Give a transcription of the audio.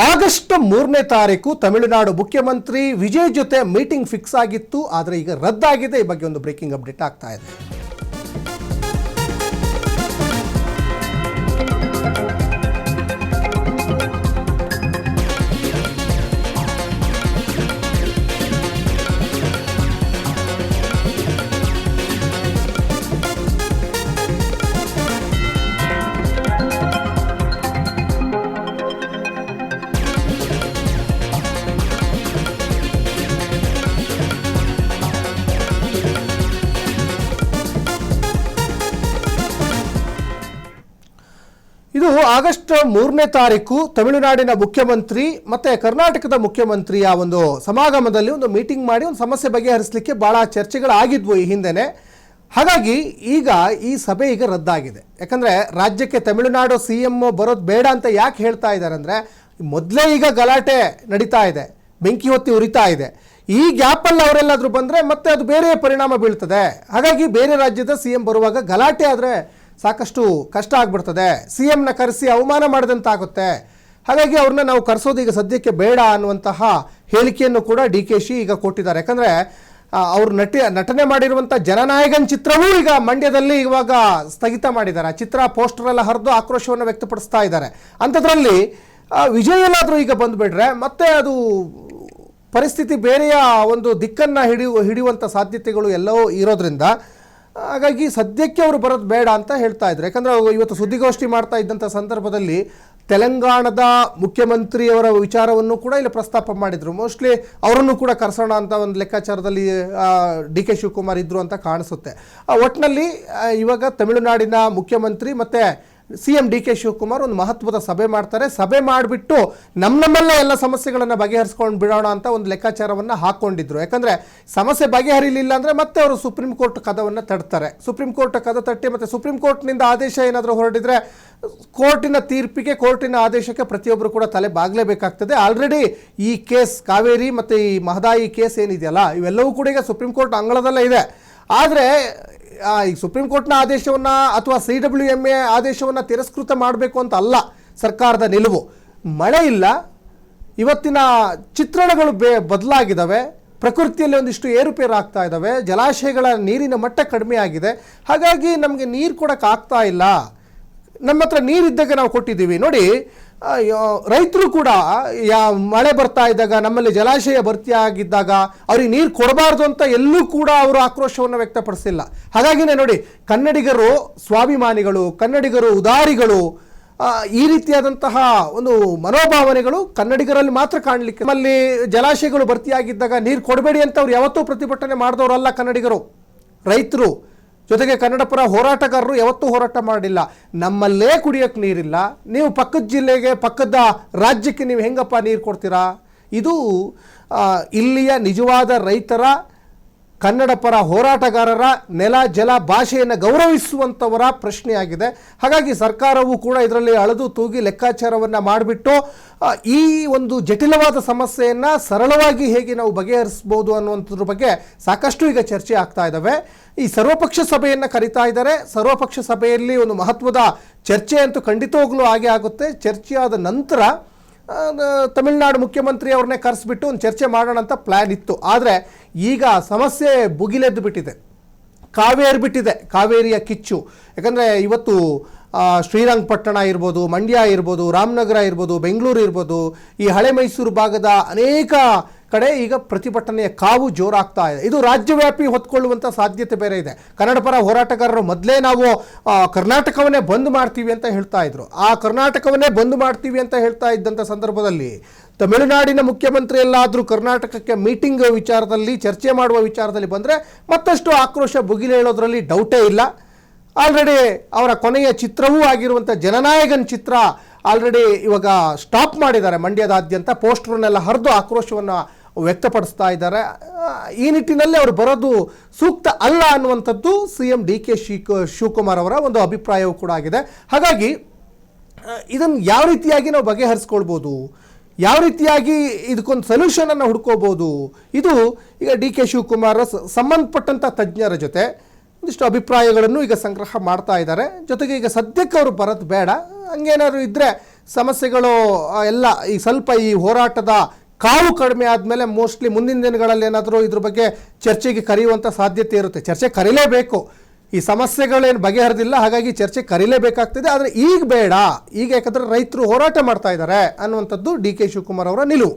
August 3ನೇ ತಾರೀಕು ತಮಿಳುನಾಡು ಮುಖ್ಯಮಂತ್ರಿ ವಿಜಯ್ ಜೊತೆ ಮೀಟಿಂಗ್ ಫಿಕ್ಸ್ ಆಗಿತ್ತು. ಆದರೆ ಈಗ ರದ್ದಾಗಿದೆ. ಈ ಬಗ್ಗೆ ಒಂದು ಬ್ರೇಕಿಂಗ್ ಅಪ್ಡೇಟ್ ಆಗ್ತಾ ಇದೆ. ಇದು ಆಗಸ್ಟ್ 3ನೇ ತಾರೀಕು ತಮಿಳುನಾಡಿನ ಮುಖ್ಯಮಂತ್ರಿ ಮತ್ತೆ ಕರ್ನಾಟಕದ ಮುಖ್ಯಮಂತ್ರಿಯ ಒಂದು ಸಮಾಗಮದಲ್ಲಿ ಒಂದು ಮೀಟಿಂಗ್ ಮಾಡಿ ಒಂದು ಸಮಸ್ಯೆ ಬಗೆಹರಿಸಲಿಕ್ಕೆ ಬಹಳ ಚರ್ಚೆಗಳಾಗಿದ್ವು ಈ ಹಿಂದೆನೆ. ಹಾಗಾಗಿ ಈಗ ಈ ಸಭೆ ಈಗ ರದ್ದಾಗಿದೆ. ಯಾಕಂದರೆ ರಾಜ್ಯಕ್ಕೆ ತಮಿಳುನಾಡು CM ಬರೋದು ಬೇಡ ಅಂತ ಯಾಕೆ ಹೇಳ್ತಾ ಇದ್ದಾರೆ ಅಂದರೆ, ಮೊದಲೇ ಈಗ ಗಲಾಟೆ ನಡೀತಾ ಇದೆ, ಬೆಂಕಿ ಹೊತ್ತಿ ಉರಿತಾ ಇದೆ. ಈ ಗ್ಯಾಪಲ್ಲಿ ಅವರೆಲ್ಲಾದರೂ ಬಂದರೆ ಮತ್ತೆ ಅದು ಬೇರೆ ಪರಿಣಾಮ ಬೀಳ್ತದೆ. ಹಾಗಾಗಿ ಬೇರೆ ರಾಜ್ಯದ CM ಬರುವಾಗ ಗಲಾಟೆ ಆದರೆ ಸಾಕಷ್ಟು ಕಷ್ಟ ಆಗ್ಬಿಡ್ತದೆ, CMನ ಕರೆಸಿ ಅವಮಾನ ಮಾಡಿದಂತಾಗುತ್ತೆ. ಹಾಗಾಗಿ ಅವ್ರನ್ನ ನಾವು ಕರೆಸೋದು ಈಗ ಸದ್ಯಕ್ಕೆ ಬೇಡ ಅನ್ನುವಂತಹ ಹೇಳಿಕೆಯನ್ನು ಕೂಡ DKC ಈಗ ಕೊಟ್ಟಿದ್ದಾರೆ. ಯಾಕಂದರೆ ಅವರು ನಟನೆ ಮಾಡಿರುವಂಥ ಜನನಾಯಕನ್ ಚಿತ್ರವೂ ಈಗ ಮಂಡ್ಯದಲ್ಲಿ ಇವಾಗ ಸ್ಥಗಿತ ಮಾಡಿದ್ದಾರೆ. ಆ ಚಿತ್ರ ಪೋಸ್ಟರೆಲ್ಲ ಹರಿದು ಆಕ್ರೋಶವನ್ನು ವ್ಯಕ್ತಪಡಿಸ್ತಾ ಇದ್ದಾರೆ. ಅಂಥದ್ರಲ್ಲಿ ವಿಜಯ್ ಎಲ್ಲಾದರೂ ಈಗ ಬಂದುಬಿಟ್ರೆ ಮತ್ತೆ ಅದು ಪರಿಸ್ಥಿತಿ ಬೇರೆಯ ಒಂದು ದಿಕ್ಕನ್ನು ಹಿಡಿಯುವಂಥ ಸಾಧ್ಯತೆಗಳು ಎಲ್ಲವೂ ಇರೋದ್ರಿಂದ ಹಾಗಾಗಿ ಸದ್ಯಕ್ಕೆ ಅವರು ಬರೋದು ಬೇಡ ಅಂತ ಹೇಳ್ತಾ ಇದ್ರು. ಯಾಕಂದರೆ ಇವತ್ತು ಸುದ್ದಿಗೋಷ್ಠಿ ಮಾಡ್ತಾ ಇದ್ದಂಥ ಸಂದರ್ಭದಲ್ಲಿ ತೆಲಂಗಾಣದ ಮುಖ್ಯಮಂತ್ರಿಯವರ ವಿಚಾರವನ್ನು ಕೂಡ ಇಲ್ಲಿ ಪ್ರಸ್ತಾಪ ಮಾಡಿದರು. ಮೋಸ್ಟ್ಲಿ ಅವರನ್ನು ಕೂಡ ಕರೆಸೋಣ ಅಂತ ಒಂದು ಲೆಕ್ಕಾಚಾರದಲ್ಲಿ DK ಶಿವಕುಮಾರ್ ಇದ್ದರು ಅಂತ ಕಾಣಿಸುತ್ತೆ. ಒಟ್ಟಿನಲ್ಲಿ ಇವಾಗ ತಮಿಳುನಾಡಿನ ಮುಖ್ಯಮಂತ್ರಿ ಮತ್ತು CM DK ಶಿವಕುಮಾರ್ ಒಂದು ಮಹತ್ವದ ಸಭೆ ಮಾಡ್ತಾರೆ. ಸಭೆ ಮಾಡಿಬಿಟ್ಟು ನಮ್ಮಲ್ಲೇ ಎಲ್ಲ ಸಮಸ್ಯೆಗಳನ್ನು ಬಗೆಹರಿಸ್ಕೊಂಡು ಬಿಡೋಣ ಅಂತ ಒಂದು ಲೆಕ್ಕಾಚಾರವನ್ನು ಹಾಕ್ಕೊಂಡಿದ್ರು. ಯಾಕಂದರೆ ಸಮಸ್ಯೆ ಬಗೆಹರಿಲಿಲ್ಲ ಅಂದರೆ ಮತ್ತೆ ಅವರು ಸುಪ್ರೀಂ ಕೋರ್ಟ್ ಕದವನ್ನು ತಡ್ತಾರೆ. ಸುಪ್ರೀಂ ಕೋರ್ಟ್ ಕದ ತಟ್ಟಿ ಮತ್ತು ಸುಪ್ರೀಂ ಕೋರ್ಟ್ನಿಂದ ಆದೇಶ ಏನಾದರೂ ಹೊರಡಿದ್ರೆ ಕೋರ್ಟಿನ ತೀರ್ಪಿಗೆ, ಕೋರ್ಟಿನ ಆದೇಶಕ್ಕೆ ಪ್ರತಿಯೊಬ್ಬರು ಕೂಡ ತಲೆ ಬಾಗಲೇಬೇಕಾಗ್ತದೆ. ಆಲ್ರೆಡಿ ಈ ಕೇಸ್ ಕಾವೇರಿ ಮತ್ತು ಈ ಮಹದಾಯಿ ಕೇಸ್ ಏನಿದೆಯಲ್ಲ, ಇವೆಲ್ಲವೂ ಕೂಡ ಈಗ ಸುಪ್ರೀಂ ಕೋರ್ಟ್ ಅಂಗಳದಲ್ಲೇ ಇದೆ. ಆದರೆ ಈ ಸುಪ್ರೀಂ ಕೋರ್ಟ್ನ ಆದೇಶವನ್ನು ಅಥವಾ CWMA ಆದೇಶವನ್ನು ತಿರಸ್ಕೃತ ಮಾಡಬೇಕು ಅಂತ ಅಲ್ಲ ಸರ್ಕಾರದ ನಿಲುವು. ಮಳೆ ಇಲ್ಲ, ಇವತ್ತಿನ ಚಿತ್ರಣಗಳು ಬದಲಾಗಿದ್ದಾವೆ, ಪ್ರಕೃತಿಯಲ್ಲಿ ಒಂದಿಷ್ಟು ಏರುಪೇರು ಆಗ್ತಾ ಇದ್ದಾವೆ, ಜಲಾಶಯಗಳ ನೀರಿನ ಮಟ್ಟ ಕಡಿಮೆ ಆಗಿದೆ. ಹಾಗಾಗಿ ನಮಗೆ ನೀರು ಕೊಡೋಕ್ಕಾಗ್ತಾ ಇಲ್ಲ. ನಮ್ಮ ಹತ್ರ ನೀರಿದ್ದಾಗ ನಾವು ಕೊಟ್ಟಿದ್ದೀವಿ. ನೋಡಿ, ರೈತರು ಕೂಡ ಮಳೆ ಬರ್ತಾ ಇದ್ದಾಗ, ನಮ್ಮಲ್ಲಿ ಜಲಾಶಯ ಭರ್ತಿ ಆಗಿದ್ದಾಗ ಅವ್ರಿಗೆ ನೀರು ಕೊಡಬಾರ್ದು ಅಂತ ಎಲ್ಲೂ ಕೂಡ ಅವರು ಆಕ್ರೋಶವನ್ನು ವ್ಯಕ್ತಪಡಿಸಿಲ್ಲ. ಹಾಗಾಗಿನೇ ನೋಡಿ, ಕನ್ನಡಿಗರು ಸ್ವಾಭಿಮಾನಿಗಳು, ಕನ್ನಡಿಗರು ಉದಾರಿಗಳು, ಈ ರೀತಿಯಾದಂತಹ ಒಂದು ಮನೋಭಾವನೆಗಳು ಕನ್ನಡಿಗರಲ್ಲಿ ಮಾತ್ರ ಕಾಣಲಿಕ್ಕೆ. ನಮ್ಮಲ್ಲಿ ಜಲಾಶಯಗಳು ಭರ್ತಿಯಾಗಿದ್ದಾಗ ನೀರು ಕೊಡಬೇಡಿ ಅಂತ ಅವ್ರು ಯಾವತ್ತೂ ಪ್ರತಿಭಟನೆ ಮಾಡಿದವರಲ್ಲ ಕನ್ನಡಿಗರು. ರೈತರು ಜೊತೆಗೆ ಕನ್ನಡ ಪರ ಹೋರಾಟಗಾರರು ಯಾವತ್ತೂ ಹೋರಾಟ ಮಾಡಿಲ್ಲ. ನಮ್ಮಲ್ಲೇ ಕುಡಿಯೋಕ್ಕೆ ನೀರಿಲ್ಲ, ನೀವು ಪಕ್ಕದ ಜಿಲ್ಲೆಗೆ, ಪಕ್ಕದ ರಾಜ್ಯಕ್ಕೆ ನೀವು ಹೆಂಗಪ್ಪ ನೀರು ಕೊಡ್ತೀರಾ? ಇದು ಇಲ್ಲಿಯ ನಿಜವಾದ ರೈತರ, ಕನ್ನಡ ಪರ ಹೋರಾಟಗಾರರ, ನೆಲ ಜಲ ಭಾಷೆಯನ್ನು ಗೌರವಿಸುವಂಥವರ ಪ್ರಶ್ನೆಯಾಗಿದೆ. ಹಾಗಾಗಿ ಸರ್ಕಾರವು ಕೂಡ ಇದರಲ್ಲಿ ಅಳೆದು ತೂಗಿ ಲೆಕ್ಕಾಚಾರವನ್ನು ಮಾಡಿಬಿಟ್ಟು ಈ ಒಂದು ಜಟಿಲವಾದ ಸಮಸ್ಯೆಯನ್ನು ಸರಳವಾಗಿ ಹೇಗೆ ನಾವು ಬಗೆಹರಿಸ್ಬೋದು ಅನ್ನುವಂಥದ್ರ ಬಗ್ಗೆ ಸಾಕಷ್ಟು ಈಗ ಚರ್ಚೆ ಆಗ್ತಾ ಇದ್ದಾವೆ. ಈ ಸರ್ವಪಕ್ಷ ಸಭೆಯನ್ನು ಕರೀತಾ ಇದ್ದಾರೆ. ಸರ್ವಪಕ್ಷ ಸಭೆಯಲ್ಲಿ ಒಂದು ಮಹತ್ವದ ಚರ್ಚೆ ಅಂತೂ ಖಂಡಿತವಾಗ್ಲೂ ಆಗೇ ಆಗುತ್ತೆ. ಚರ್ಚೆಯಾದ ನಂತರ ತಮಿಳುನಾಡು ಮುಖ್ಯಮಂತ್ರಿ ಅವ್ರನ್ನೇ ಕರೆಸಿಬಿಟ್ಟು ಒಂದು ಚರ್ಚೆ ಮಾಡೋಣ ಅಂತ ಪ್ಲ್ಯಾನ್ ಇತ್ತು. ಆದರೆ ಈಗ ಸಮಸ್ಯೆ ಭುಗಿಲೆದ್ದು ಬಿಟ್ಟಿದೆ, ಕಾವೇರಿಬಿಟ್ಟಿದೆ, ಕಾವೇರಿಯ ಕಿಚ್ಚು. ಯಾಕಂದರೆ ಇವತ್ತು ಶ್ರೀರಂಗಪಟ್ಟಣ ಇರ್ಬೋದು, ಮಂಡ್ಯ ಇರ್ಬೋದು, ರಾಮನಗರ ಇರ್ಬೋದು, ಬೆಂಗಳೂರು ಇರ್ಬೋದು, ಈ ಹಳೆ ಮೈಸೂರು ಭಾಗದ ಅನೇಕ ಕಡೆ ಈಗ ಪ್ರತಿಭಟನೆಯ ಕಾವು ಜೋರಾಗ್ತಾ ಇದೆ. ಇದು ರಾಜ್ಯವ್ಯಾಪಿ ಹೊತ್ಕೊಳ್ಳುವಂಥ ಸಾಧ್ಯತೆ ಬೇರೆ ಇದೆ. ಕನ್ನಡ ಪರ ಹೋರಾಟಗಾರರು ಮೊದಲೇ ನಾವು ಕರ್ನಾಟಕವನ್ನೇ ಬಂದ್ ಮಾಡ್ತೀವಿ ಅಂತ ಹೇಳ್ತಾ ಇದ್ರು. ಆ ಕರ್ನಾಟಕವನ್ನೇ ಬಂದ್ ಮಾಡ್ತೀವಿ ಅಂತ ಹೇಳ್ತಾ ಇದ್ದಂಥ ಸಂದರ್ಭದಲ್ಲಿ ತಮಿಳುನಾಡಿನ ಮುಖ್ಯಮಂತ್ರಿ ಎಲ್ಲಾದರೂ ಕರ್ನಾಟಕಕ್ಕೆ ಮೀಟಿಂಗ್ ವಿಚಾರದಲ್ಲಿ, ಚರ್ಚೆ ಮಾಡುವ ವಿಚಾರದಲ್ಲಿ ಬಂದರೆ ಮತ್ತಷ್ಟು ಆಕ್ರೋಶ ಭುಗಿಲೇಳೋದ್ರಲ್ಲಿ ಡೌಟೇ ಇಲ್ಲ. ಆಲ್ರೆಡಿ ಅವರ ಕೊನೆಯ ಚಿತ್ರವೂ ಆಗಿರುವಂಥ ಜನನಾಯಕನ್ ಚಿತ್ರ ಆಲ್ರೆಡಿ ಇವಾಗ ಸ್ಟಾಪ್ ಮಾಡಿದ್ದಾರೆ. ಮಂಡ್ಯದಾದ್ಯಂತ ಪೋಸ್ಟರ್ನೆಲ್ಲ ಹರಿದು ಆಕ್ರೋಶವನ್ನು ವ್ಯಕ್ತಪಡಿಸ್ತಾ ಇದ್ದಾರೆ. ಈ ನಿಟ್ಟಿನಲ್ಲಿ ಅವರು ಬರೋದು ಸೂಕ್ತ ಅಲ್ಲ ಅನ್ನುವಂಥದ್ದು CM DK ಶಿವಕುಮಾರ್ ಅವರ ಒಂದು ಅಭಿಪ್ರಾಯವೂ ಕೂಡ ಆಗಿದೆ. ಹಾಗಾಗಿ ಇದನ್ನು ಯಾವ ರೀತಿಯಾಗಿ ನಾವು ಬಗೆಹರಿಸ್ಕೊಳ್ಬೋದು, ಯಾವ ರೀತಿಯಾಗಿ ಇದಕ್ಕೊಂದು ಸೊಲ್ಯೂಷನನ್ನು ಹುಡ್ಕೋಬೋದು, ಇದು ಈಗ DK ಶಿವಕುಮಾರ್ ಸಂಬಂಧಪಟ್ಟಂಥ ತಜ್ಞರ ಜೊತೆ ಒಂದಿಷ್ಟು ಅಭಿಪ್ರಾಯಗಳನ್ನು ಈಗ ಸಂಗ್ರಹ ಮಾಡ್ತಾ ಇದ್ದಾರೆ. ಜೊತೆಗೆ ಈಗ ಸದ್ಯಕ್ಕೆ ಅವರು ಬರೋದು ಬೇಡ, ಹಂಗೇನಾದ್ರು ಇದ್ದರೆ ಸಮಸ್ಯೆಗಳು ಎಲ್ಲ ಈ ಸ್ವಲ್ಪ ಈ ಹೋರಾಟದ ಕಾವು ಕಡಿಮೆ ಆದಮೇಲೆ ಮೋಸ್ಟ್ಲಿ ಮುಂದಿನ ದಿನಗಳಲ್ಲಿ ಏನಾದರೂ ಇದ್ರ ಬಗ್ಗೆ ಚರ್ಚೆಗೆ ಕರೆಯುವಂಥ ಸಾಧ್ಯತೆ ಇರುತ್ತೆ. ಚರ್ಚೆ ಕರೀಲೇಬೇಕು, ಈ ಸಮಸ್ಯೆಗಳೇನು ಬಗೆಹರಿದಿಲ್ಲ, ಹಾಗಾಗಿ ಚರ್ಚೆ ಕರೀಲೇಬೇಕಾಗ್ತದೆ. ಆದರೆ ಈಗ ಬೇಡ, ಈಗ ಯಾಕಂದರೆ ರೈತರು ಹೋರಾಟ ಮಾಡ್ತಾ ಇದ್ದಾರೆ ಅನ್ನುವಂಥದ್ದು ಡಿ ಕೆ ಶಿವಕುಮಾರ್ ಅವರ ನಿಲುವು.